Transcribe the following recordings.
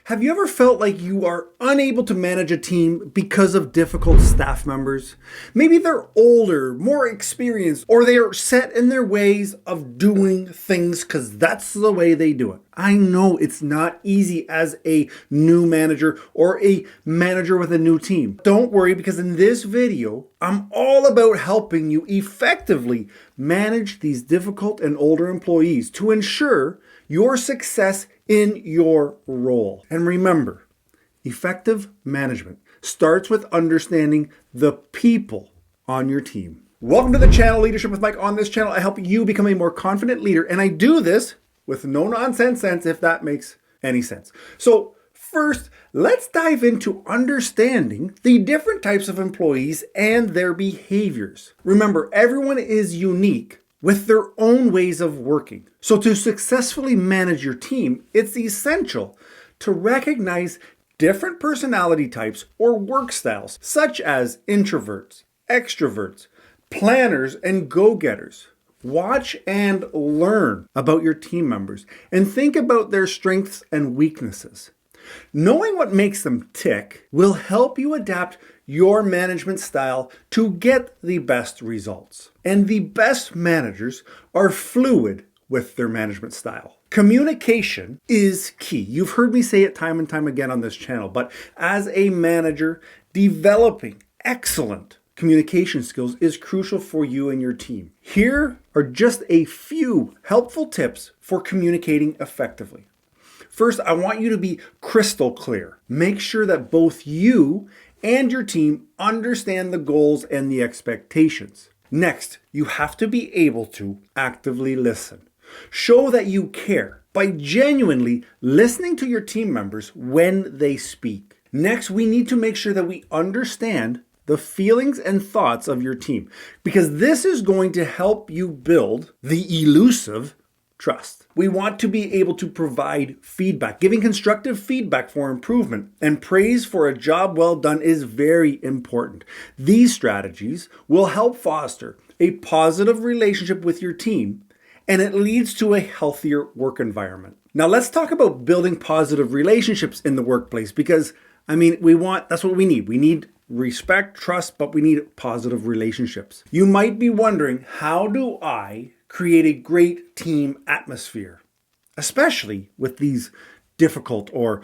Have you ever felt like you are unable to manage a team because of difficult staff members? Maybe they're older, more experienced, or they are set in their ways of doing things because that's the way they do it. I know it's not easy as a new manager or a manager with a new team. Don't worry, because in this video, I'm all about helping you effectively manage these difficult and older employees to ensure your success in your role. And remember, effective management starts with understanding the people on your team. Welcome to the channel, Leadership with Mike. On this channel, I help you become a more confident leader, and I do this with no nonsense sense, if that makes any sense. So first, let's dive into understanding the different types of employees and their behaviors. Remember, everyone is unique with their own ways of working. So to successfully manage your team, it's essential to recognize different personality types or work styles, such as introverts, extroverts, planners, and go-getters. Watch and learn about your team members and think about their strengths and weaknesses. Knowing what makes them tick will help you adapt your management style to get the best results. And the best managers are fluid with their management style. Communication is key. You've heard me say it time and time again on this channel, but as a manager, developing excellent communication skills is crucial for you and your team. Here are just a few helpful tips for communicating effectively. First, I want you to be crystal clear. Make sure that both you and your team understand the goals and the expectations. Next, you have to be able to actively listen. Show that you care by genuinely listening to your team members when they speak. Next, we need to make sure that we understand the feelings and thoughts of your team, because this is going to help you build the elusive trust. We want to be able to provide feedback. Giving constructive feedback for improvement and praise for a job well done is very important. These strategies will help foster a positive relationship with your team, and it leads to a healthier work environment. Now let's talk about building positive relationships in the workplace, because that's what we need. We need respect, trust, but we need positive relationships. You might be wondering, how do I create a great team atmosphere, especially with these difficult or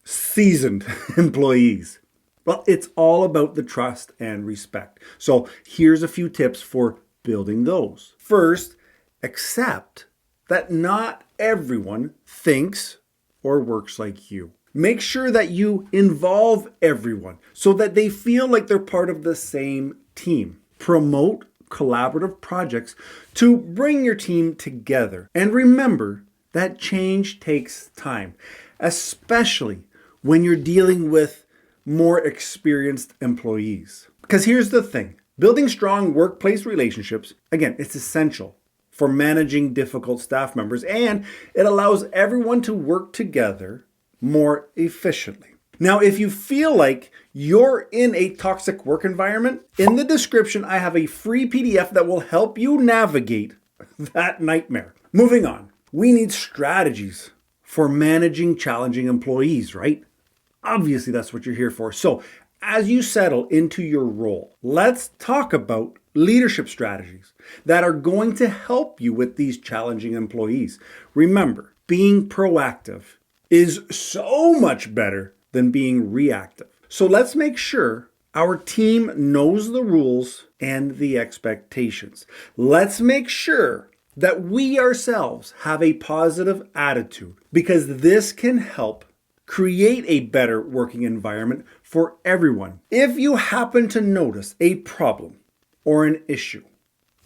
seasoned employees? Well, it's all about the trust and respect. So here's a few tips for building those. First, accept that not everyone thinks or works like you. Make sure that you involve everyone so that they feel like they're part of the same team. Promote collaborative projects to bring your team together. And remember that change takes time, especially when you're dealing with more experienced employees. Because here's the thing, building strong workplace relationships, again, it's essential for managing difficult staff members, and it allows everyone to work together more efficiently. Now, if you feel like you're in a toxic work environment, in the description, I have a free PDF that will help you navigate that nightmare. Moving on, we need strategies for managing challenging employees, right? Obviously, that's what you're here for. So as you settle into your role, let's talk about leadership strategies that are going to help you with these challenging employees. Remember, being proactive is so much better than being reactive. So let's make sure our team knows the rules and the expectations. Let's make sure that we ourselves have a positive attitude, because this can help create a better working environment for everyone. If you happen to notice a problem or an issue,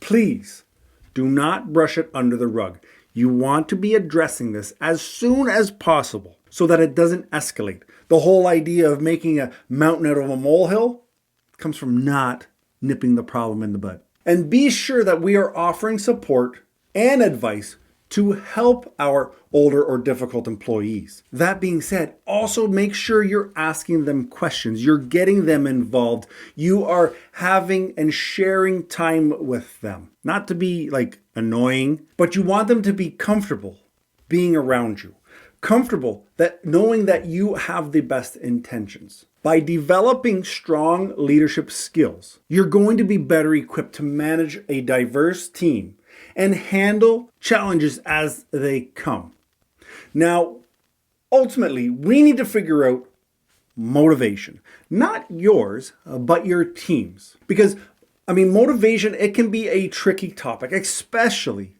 please do not brush it under the rug. You want to be addressing this as soon as possible so that it doesn't escalate. The whole idea of making a mountain out of a molehill comes from not nipping the problem in the bud. And be sure that we are offering support and advice to help our older or difficult employees. That being said, also make sure you're asking them questions. You're getting them involved. You are having and sharing time with them. Not to be like annoying, but you want them to be comfortable being around you. comfortable that knowing that you have the best intentions. By developing strong leadership skills, you're going to be better equipped to manage a diverse team and handle challenges as they come. Now, ultimately, we need to figure out motivation. Not yours, but your team's. Because, motivation, it can be a tricky topic, especially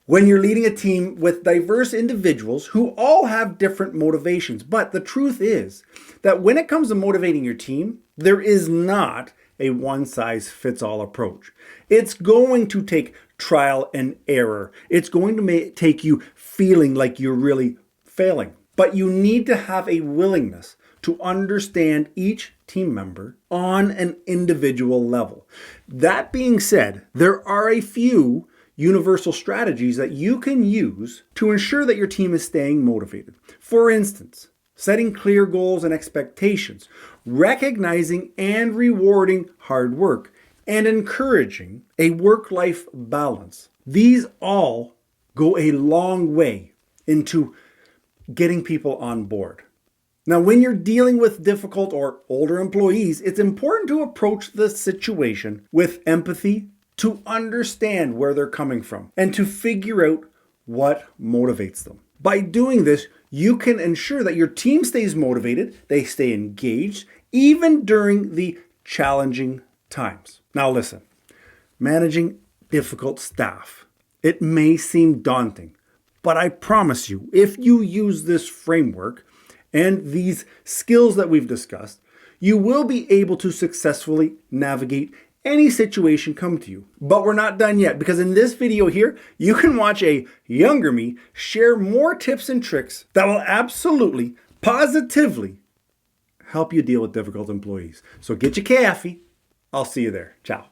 when you're leading a team with diverse individuals who all have different motivations. But the truth is that when it comes to motivating your team, there is not a one-size-fits-all approach. It's going to take trial and error. It's going to take you feeling like you're really failing. But you need to have a willingness to understand each team member on an individual level. That being said, there are a few universal strategies that you can use to ensure that your team is staying motivated. For instance, setting clear goals and expectations, recognizing and rewarding hard work, and encouraging a work-life balance. These all go a long way into getting people on board. Now, when you're dealing with difficult or older employees, it's important to approach the situation with empathy, to understand where they're coming from, and to figure out what motivates them. By doing this, you can ensure that your team stays motivated, they stay engaged, even during the challenging times. Now listen, managing difficult staff, it may seem daunting, but I promise you, if you use this framework and these skills that we've discussed, you will be able to successfully navigate any situation come to you. But we're not done yet, because in this video here, you can watch a younger me share more tips and tricks that will absolutely, positively help you deal with difficult employees. So get your coffee. I'll see you there. Ciao.